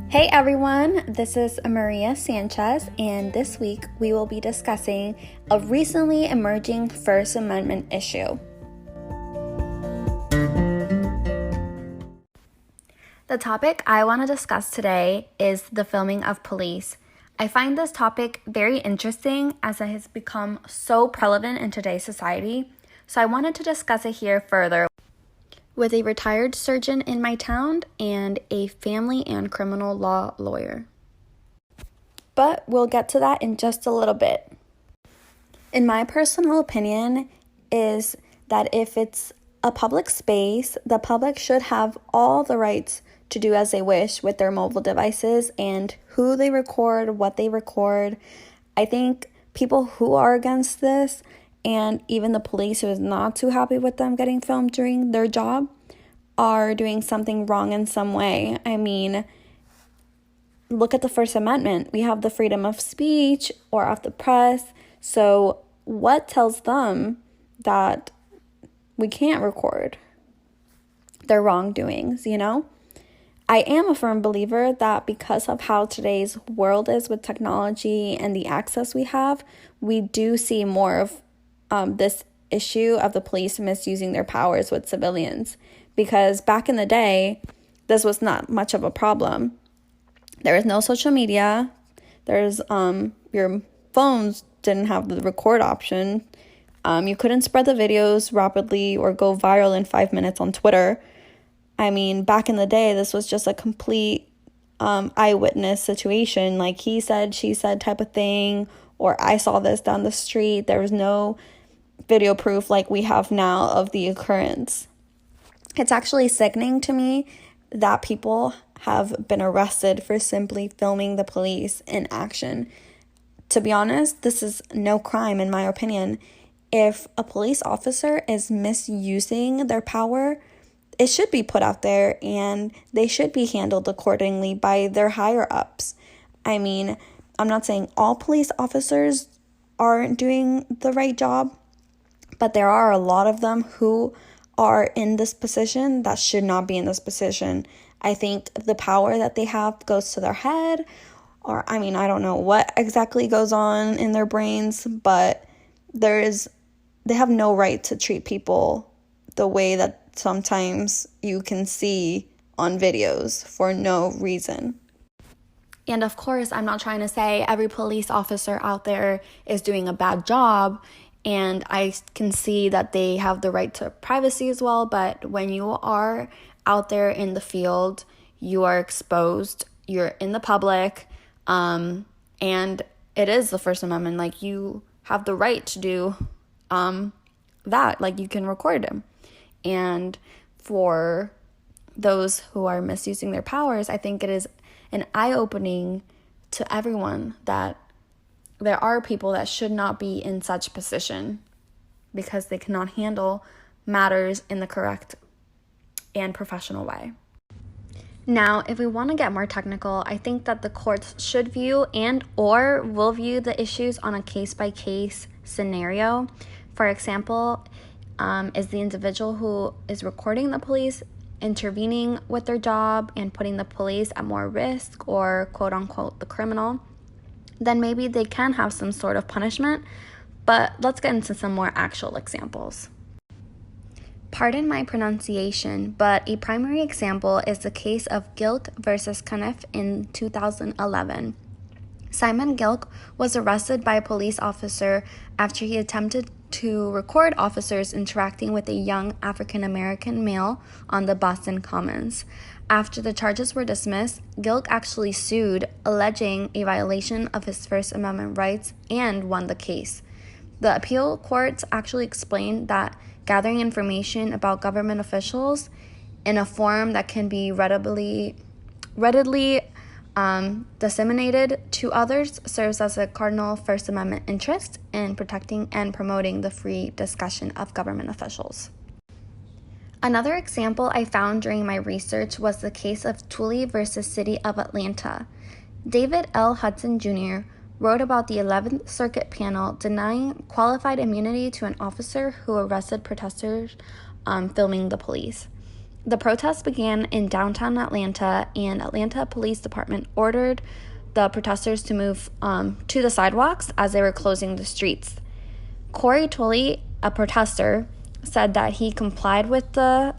Hey everyone, this is Maria Sanchez, and this week we will be discussing a recently emerging First Amendment issue. The topic I want to discuss today is the filming of police. I find this topic very interesting as it has become so prevalent in today's society, so I wanted to discuss it here further with a retired surgeon in my town and a family and criminal law lawyer. But we'll get to that in just a little bit. In my personal opinion is that if it's a public space, the public should have all the rights to do as they wish with their mobile devices and who they record, what they record. I think people who are against this, and even the police who is not too happy with them getting filmed during their job, are doing something wrong in some way. I mean, look at the First Amendment. We have the freedom of speech or of the press. So what tells them that we can't record their wrongdoings, I am a firm believer that because of how today's world is with technology and the access we have, we do see more of this issue of the police misusing their powers with civilians. Because back in the day, this was not much of a problem. There was no social media. There's your phones didn't have the record option. You couldn't spread the videos rapidly or go viral in 5 minutes on Twitter. I mean, back in the day, this was just a complete eyewitness situation, like he said, she said type of thing, or I saw this down the street. There was no video proof like we have now of the occurrence. It's actually sickening to me that people have been arrested for simply filming the police in action. To be honest, this is no crime in my opinion. If a police officer is misusing their power, it should be put out there and they should be handled accordingly by their higher ups. I mean, I'm not saying all police officers aren't doing the right job, but there are a lot of them who are in this position that should not be in this position. I think the power that they have goes to their head, or I don't know what exactly goes on in their brains, but they have no right to treat people the way that sometimes you can see on videos for no reason. And of course, I'm not trying to say every police officer out there is doing a bad job, and I can see that they have the right to privacy as well, but when you are out there in the field, you are exposed, you're in the public, and it is the First Amendment. Like, you have the right to do that, like you can record them. And for those who are misusing their powers, I think it is an eye-opening to everyone that there are people that should not be in such position because they cannot handle matters in the correct and professional way. Now, if we want to get more technical, I think that the courts should view and or will view the issues on a case-by-case scenario. For example, is the individual who is recording the police intervening with their job and putting the police at more risk, or quote-unquote the criminal? Then maybe they can have some sort of punishment, but let's get into some more actual examples. Pardon my pronunciation, but a primary example is the case of Gilk versus Caniff in 2011. Simon Gilk was arrested by a police officer after he attempted to record officers interacting with a young African-American male on the Boston Commons. After the charges were dismissed, Gilk actually sued, alleging a violation of his First Amendment rights, and won the case. The appeal courts actually explained that gathering information about government officials in a form that can be readily disseminated to others serves as a cardinal First Amendment interest in protecting and promoting the free discussion of government officials. Another example I found during my research was the case of Tooley versus City of Atlanta. David L. Hudson Jr. wrote about the 11th Circuit panel denying qualified immunity to an officer who arrested protesters filming the police. The protest began in downtown Atlanta, and Atlanta Police Department ordered the protesters to move to the sidewalks as they were closing the streets. Corey Tolley, a protester, said that he complied with the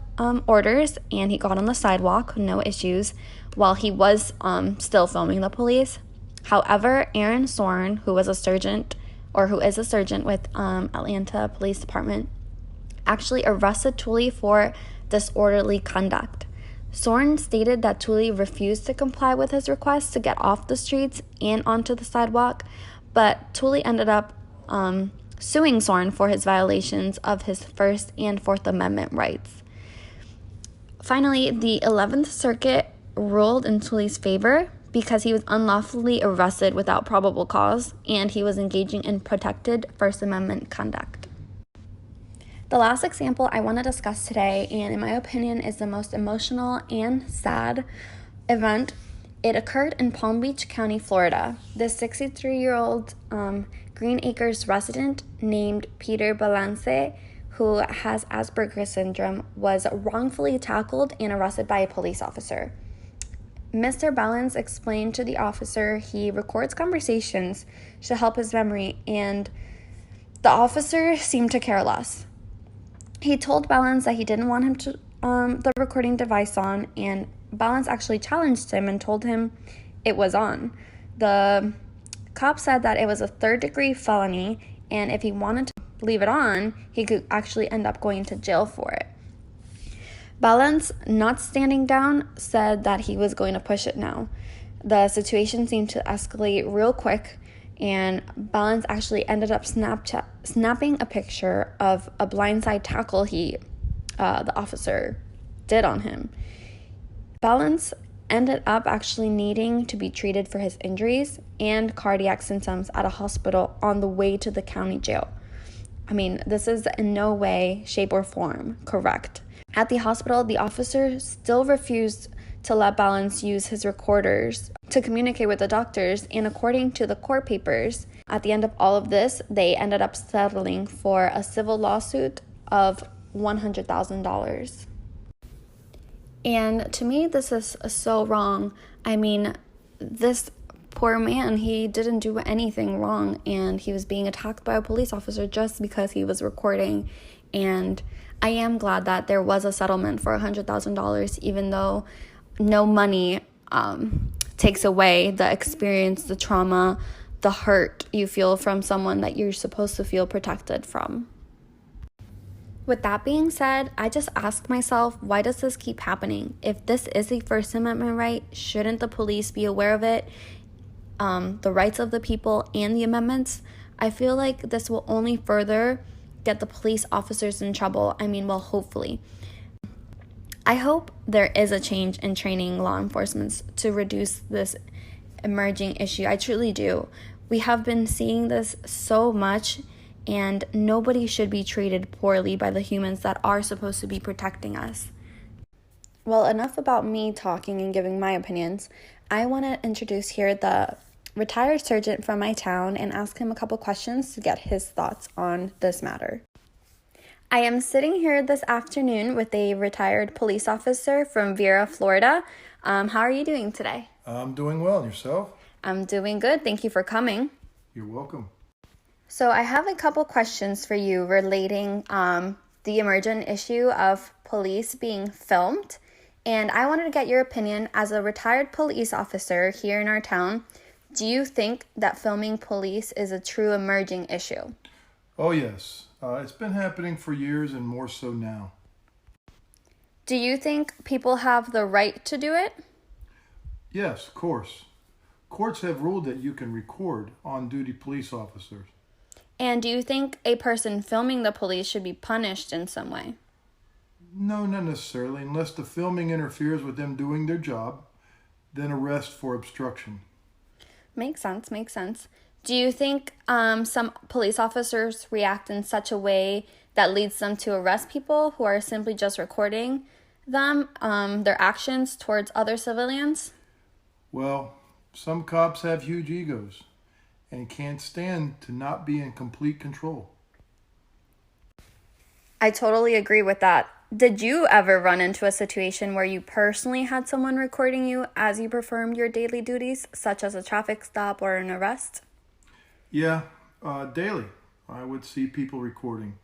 orders and he got on the sidewalk, no issues, while he was still filming the police. However, Aaron Sorn, who is a sergeant with Atlanta Police Department, actually arrested Tooley for disorderly conduct. Sorn stated that Tooley refused to comply with his request to get off the streets and onto the sidewalk, but Tooley ended up suing Sorn for his violations of his First and Fourth Amendment rights. Finally, the 11th Circuit ruled in Tooley's favor because he was unlawfully arrested without probable cause and he was engaging in protected First Amendment conduct. The last example I want to discuss today, and in my opinion is the most emotional and sad event, it occurred in Palm Beach County, Florida. This 63-year-old Green Acres resident named Peter Balance, who has Asperger's syndrome, was wrongfully tackled and arrested by a police officer. Mr. Balance explained to the officer he records conversations to help his memory, and the officer seemed to care less. He told Balance that he didn't want him to the recording device on, and Balance actually challenged him and told him it was on. The cop said that it was a third-degree felony, and if he wanted to leave it on, he could actually end up going to jail for it. Balance, not standing down, said that he was going to push it now. The situation seemed to escalate real quick, and Balance actually ended up snapping a picture of a blindside tackle the officer did on him. Balance ended up actually needing to be treated for his injuries and cardiac symptoms at a hospital on the way to the county jail. I mean, this is in no way, shape, or form correct. At the hospital, the officer still refused to let Balance use his recorders to communicate with the doctors, and according to the court papers, at the end of all of this, they ended up settling for a civil lawsuit of $100,000. And to me, this is so wrong. I mean, this poor man, he didn't do anything wrong, and he was being attacked by a police officer just because he was recording. And I am glad that there was a settlement for $100,000, even though no money takes away the experience, the trauma, the hurt you feel from someone that you're supposed to feel protected from. With that being said, I just ask myself, why does this keep happening? If this is a First Amendment right, shouldn't the police be aware of it? The rights of the people and the amendments? I feel like this will only further get the police officers in trouble. Hopefully. I hope there is a change in training law enforcement to reduce this emerging issue. I truly do. We have been seeing this so much, and nobody should be treated poorly by the humans that are supposed to be protecting us. Well, enough about me talking and giving my opinions. I want to introduce here the retired sergeant from my town and ask him a couple questions to get his thoughts on this matter. I am sitting here this afternoon with a retired police officer from Vera, Florida. How are you doing today? I'm doing well. Yourself? I'm doing good. Thank you for coming. You're welcome. So I have a couple questions for you relating the emergent issue of police being filmed. And I wanted to get your opinion as a retired police officer here in our town. Do you think that filming police is a true emerging issue? Oh, yes. It's been happening for years and more so now. Do you think people have the right to do it? Yes, of course. Courts have ruled that you can record on-duty police officers. And do you think a person filming the police should be punished in some way? No, not necessarily, unless the filming interferes with them doing their job, then arrest for obstruction. Makes sense. Do you think some police officers react in such a way that leads them to arrest people who are simply just recording them, their actions towards other civilians? Well, some cops have huge egos and can't stand to not be in complete control. I totally agree with that. Did you ever run into a situation where you personally had someone recording you as you performed your daily duties, such as a traffic stop or an arrest? Yeah, daily I would see people recording,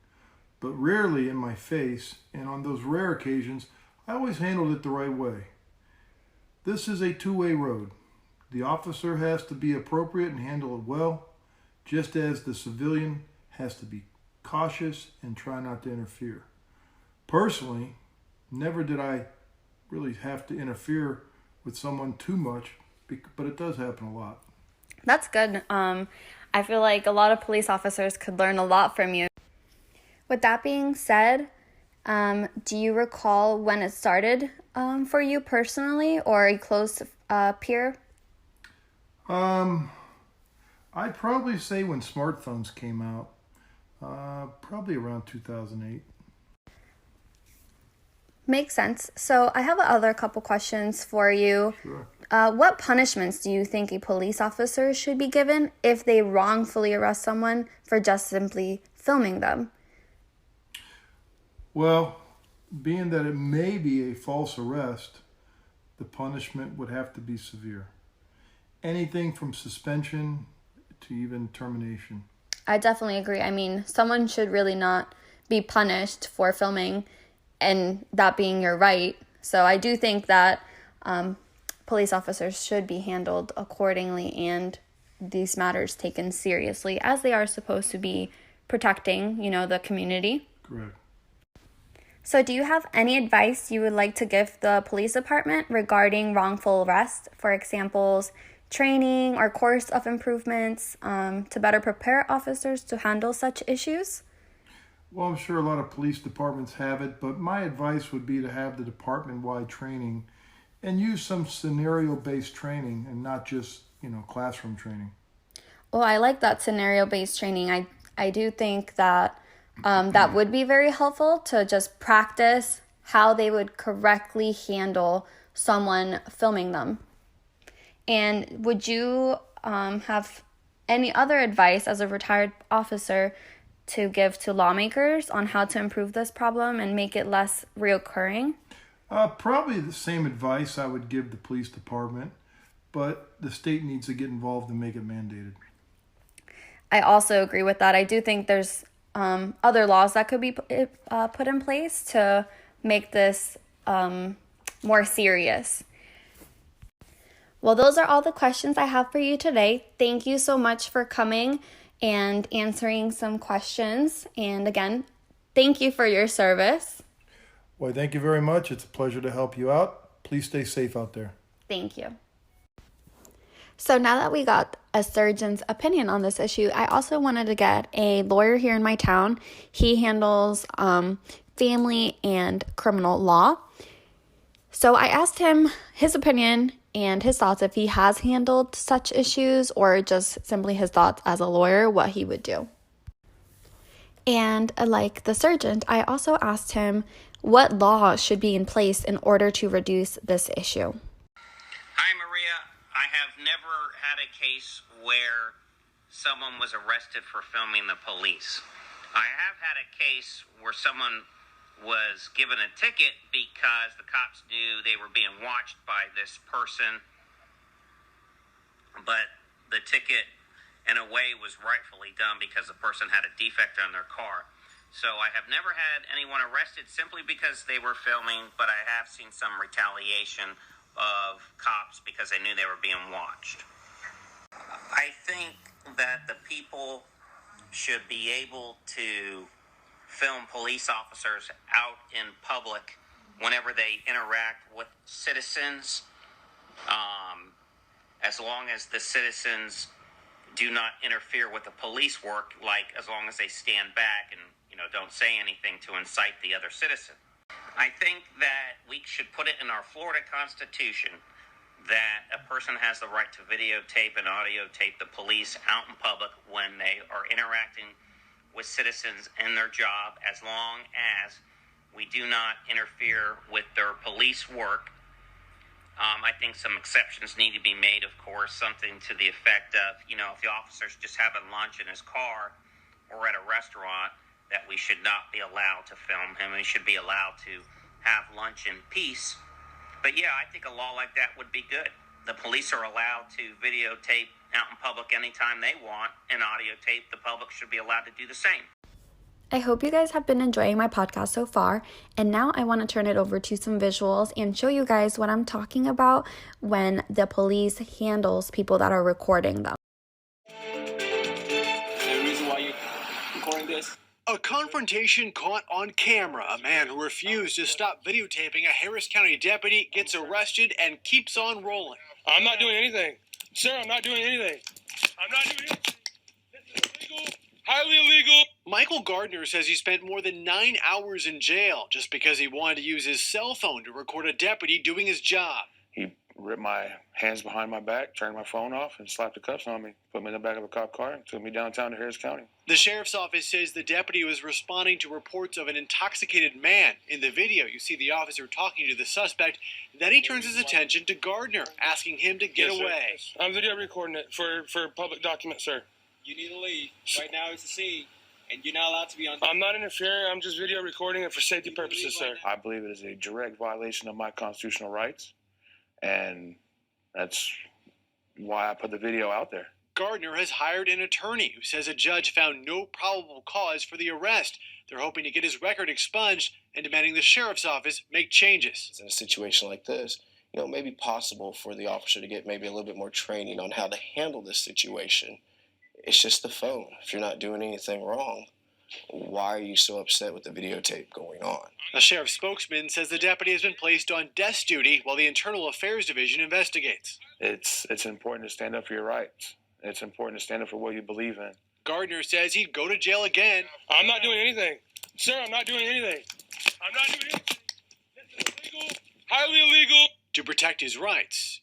but rarely in my face, and on those rare occasions, I always handled it the right way. This is a two-way road. The officer has to be appropriate and handle it well, just as the civilian has to be cautious and try not to interfere. Personally, never did I really have to interfere with someone too much, but it does happen a lot. That's good. I feel like a lot of police officers could learn a lot from you. With that being said, do you recall when it started for you personally or a close peer? I'd probably say when smartphones came out, probably around 2008. Makes sense. So I have other couple questions for you. Sure. What punishments do you think a police officer should be given if they wrongfully arrest someone for just simply filming them? Well, being that it may be a false arrest, the punishment would have to be severe. Anything from suspension to even termination. I definitely agree. I mean, someone should really not be punished for filming and that being your right. So I do think that police officers should be handled accordingly and these matters taken seriously as they are supposed to be protecting, the community. Correct. So do you have any advice you would like to give the police department regarding wrongful arrest? For examples, training or course of improvements to better prepare officers to handle such issues? Well, I'm sure a lot of police departments have it, but my advice would be to have the department-wide training and use some scenario-based training and not just, classroom training. Well, I like that scenario-based training. I do think that that would be very helpful to just practice how they would correctly handle someone filming them. And would you have any other advice as a retired officer to give to lawmakers on how to improve this problem and make it less reoccurring? Probably the same advice I would give the police department, but the state needs to get involved and make it mandated. I also agree with that. I do think there's other laws that could be put in place to make this more serious. Well, those are all the questions I have for you today. Thank you so much for coming and answering some questions. And again, thank you for your service. Well, thank you very much. It's a pleasure to help you out. Please stay safe out there. Thank you. So now that we got a surgeon's opinion on this issue, I also wanted to get a lawyer here in my town. He handles family and criminal law. So I asked him his opinion and his thoughts if he has handled such issues or just simply his thoughts as a lawyer, what he would do. And like the surgeon, I also asked him what law should be in place in order to reduce this issue. Hi, Maria. I have never had a case where someone was arrested for filming the police. I have had a case where someone was given a ticket because the cops knew they were being watched by this person, but the ticket in a way was rightfully done because the person had a defect on their car. So I have never had anyone arrested simply because they were filming, but I have seen some retaliation of cops because they knew they were being watched. I think that the people should be able to film police officers out in public whenever they interact with citizens, as long as the citizens do not interfere with the police work, like as long as they stand back and don't say anything to incite the other citizen. I think that we should put it in our Florida Constitution that a person has the right to videotape and audio tape the police out in public when they are interacting with citizens in their job, as long as we do not interfere with their police work. I think some exceptions need to be made, of course, something to the effect of, if the officer's just having lunch in his car or at a restaurant, that we should not be allowed to film him. We should be allowed to have lunch in peace. But yeah, I think a law like that would be good. The police are allowed to videotape out in public anytime they want, and audio tape. The public should be allowed to do the same. I hope you guys have been enjoying my podcast so far, and now I want to turn it over to some visuals and show you guys what I'm talking about when the police handles people that are recording them. The reason why you're recording this? A confrontation caught on camera. A man who refused to stop videotaping a Harris County deputy gets arrested and keeps on rolling. I'm not doing anything. Sir, I'm not doing anything. I'm not doing anything. This is illegal. Highly illegal. Michael Gardner says he spent more than 9 hours in jail just because he wanted to use his cell phone to record a deputy doing his job. He ripped my hands behind my back, turned my phone off, and slapped the cuffs on me. Put me in the back of a cop car and took me downtown to Harris County. The sheriff's office says the deputy was responding to reports of an intoxicated man. In the video, you see the officer talking to the suspect. Then he turns his attention to Gardner, asking him to get Yes, sir. away. Yes. I'm video recording it for public document, sir. You need to leave. Right now it's a scene, and you're not allowed to be on. I'm not interfering. I'm just video recording it for safety purposes, sir. Right now. I believe it is a direct violation of my constitutional rights, and that's why I put the video out there. Gardner has hired an attorney who says a judge found no probable cause for the arrest. They're hoping to get his record expunged and demanding the sheriff's office make changes. In a situation like this, it may be possible for the officer to get maybe a little bit more training on how to handle this situation. It's just the phone. If you're not doing anything wrong, why are you so upset with the videotape going on? A sheriff's spokesman says the deputy has been placed on desk duty while the Internal Affairs Division investigates. It's important to stand up for your rights. It's important to stand up for what you believe in. Gardner says he'd go to jail again. I'm not doing anything. Sir, I'm not doing anything. I'm not doing anything. This is illegal. Highly illegal. To protect his rights.